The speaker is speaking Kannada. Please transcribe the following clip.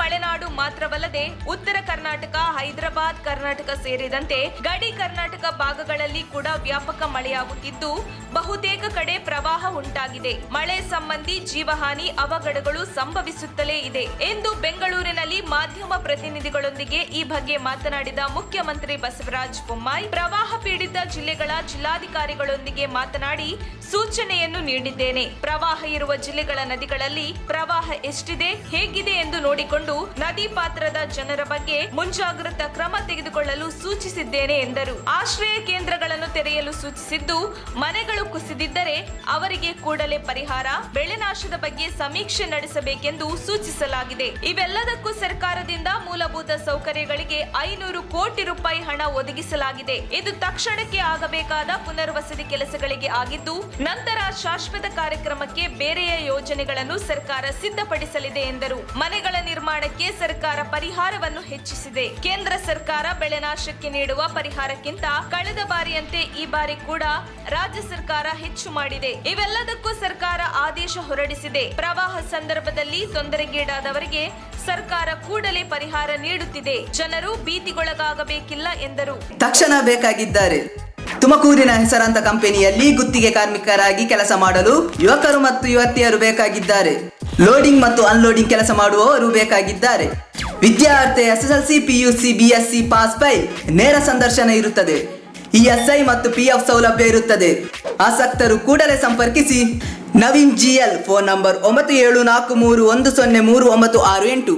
ಮಲೆನಾಡು ಮಾತ್ರವಲ್ಲದೆ ಉತ್ತರ ಕರ್ನಾಟಕ, ಹೈದರಾಬಾದ್, ಕರ್ನಾಟಕ ಸೇರಿದಂತೆ ಗಡಿ ಕರ್ನಾಟಕ ಭಾಗಗಳಲ್ಲಿ ಕೂಡ ವ್ಯಾಪಕ ಮಳೆಯಾಗುತ್ತಿದ್ದು ಬಹುತೇಕ ಕಡೆ ಪ್ರವಾಹ ಉಂಟಾಗಿದೆ. ಮಳೆ ಸಂಬಂಧಿ ಜೀವಹಾನಿ, ಅವಘಡಗಳು ಸಂಭವಿಸುತ್ತಲೇ ಇದೆ ಎಂದು ಬೆಂಗಳೂರಿನಲ್ಲಿ ಮಾಧ್ಯಮ ಪ್ರತಿನಿಧಿಗಳೊಂದಿಗೆ ಈ ಬಗ್ಗೆ ಮಾತನಾಡಿದ ಮುಖ್ಯಮಂತ್ರಿ ಬಸವರಾಜ ಬೊಮ್ಮಾಯಿ, ಪ್ರವಾಹ ಪೀಡಿತ ಜಿಲ್ಲೆಗಳ ಜಿಲ್ಲಾಧಿಕಾರಿಗಳೊಂದಿಗೆ ಮಾತನಾಡಿ ಸೂಚನೆಯನ್ನು ನೀಡಿದ್ದೇನೆ. ಪ್ರವಾಹ ಇರುವ ಜಿಲ್ಲೆಗಳ ನದಿಗಳಲ್ಲಿ ಪ್ರವಾಹ ಎಷ್ಟಿದೆ, ಹೇಗಿದೆ ಎಂದು ನೋಡಿಕೊಂಡು ನದಿ ಪಾತ್ರದ ಜನರ ಬಗ್ಗೆ ಮುಂಜಾಗ್ರತಾ ಕ್ರಮ ತೆಗೆದುಕೊಳ್ಳಲು ಸೂಚಿಸಿದ್ದೇನೆ ಎಂದರು. ಆಶ್ರಯ ಕೇಂದ್ರಗಳನ್ನು ತೆರೆಯಲು ಸೂಚಿಸಿದ್ದು, ಮನೆಗಳು ಕುಸಿದಿದ್ದರೆ ಅವರಿಗೆ ಕೂಡಲೇ ಪರಿಹಾರ, ಬೆಳೆ ನಾಶದ ಬಗ್ಗೆ ಸಮೀಕ್ಷೆ ನಡೆಸಬೇಕೆಂದು ಸೂಚಿಸಲಾಗಿದೆ. ಇವೆಲ್ಲದಕ್ಕೂ ಸರ್ಕಾರದಿಂದ ಮೂಲಭೂತ ಸೌಕರ್ಯಗಳಿಗೆ 500 ಕೋಟಿ ರೂಪಾಯಿ ಹಣ ಒದಗಿಸಲಾಗಿದೆ. ಇದು ತಕ್ಷಣಕ್ಕೆ ಆಗಬೇಕಾದ ಪುನರ್ವಸತಿ ಕೆಲಸಗಳಿಗೆ ಆಗಿದ್ದು, ನಂತರ ಶಾಶ್ವತ ಕಾರ್ಯಕ್ರಮಕ್ಕೆ ಬೇರೆಯ ಯೋಜನೆಗಳನ್ನು ಸರ್ಕಾರ ಸಿದ್ಧಪಡಿಸಲಿದೆ ಎಂದರು. ಮನೆಗಳ ನಿರ್ಮಾಣಕ್ಕೆ ಸರ್ಕಾರ ಪರಿಹಾರವನ್ನು ಹೆಚ್ಚಿಸಿದೆ. ಕೇಂದ್ರ ಸರ್ಕಾರ ಬೆಳೆ ನಾಶಕ್ಕೆ ನೀಡುವ ಪರಿಹಾರಕ್ಕಿಂತ ಕಳೆದ ಬಾರಿಯಂತೆ ಈ ಬಾರಿ ಕೂಡ ರಾಜ್ಯ ಸರ್ಕಾರ ಹೆಚ್ಚು ಮಾಡಿದೆ. ಇವೆಲ್ಲದಕ್ಕೂ ಸರ್ಕಾರ ಆದೇಶ ಹೊರಡಿಸಿದೆ. ಪ್ರವಾಹ ಸಂದರ್ಭದಲ್ಲಿ ತೊಂದರೆಗೀಡಾದವರಿಗೆ ಸರ್ಕಾರ ಕೂಡಲೇ ಪರಿಹಾರ ನೀಡುತ್ತಿದೆ. ಜನರು ಭೀತಿಗೊಳಗಾಗಬೇಕಿಲ್ಲ ಎಂದರು. ತಕ್ಷಣ ಬೇಕಾಗಿದ್ದಾರೆ. ತುಮಕೂರಿನ ಹೆಸರಾಂತ ಕಂಪನಿಯಲ್ಲಿ ಗುತ್ತಿಗೆ ಕಾರ್ಮಿಕರಾಗಿ ಕೆಲಸ ಮಾಡಲು ಯುವಕರು ಮತ್ತು ಯುವತಿಯರು ಬೇಕಾಗಿದ್ದಾರೆ. ಲೋಡಿಂಗ್ ಮತ್ತು ಅನ್ಲೋಡಿಂಗ್ ಕೆಲಸ ಮಾಡುವವರು ಬೇಕಾಗಿದ್ದಾರೆ. ವಿದ್ಯಾರ್ಥಿ SSLC, PUC, BSc pass by ನೇರ ಸಂದರ್ಶನ ಇರುತ್ತದೆ. ESI ಮತ್ತು PF ಸೌಲಭ್ಯ ಇರುತ್ತದೆ. ಆಸಕ್ತರು ಕೂಡಲೇ ಸಂಪರ್ಕಿಸಿ. Naveen GL, phone number 9743103968.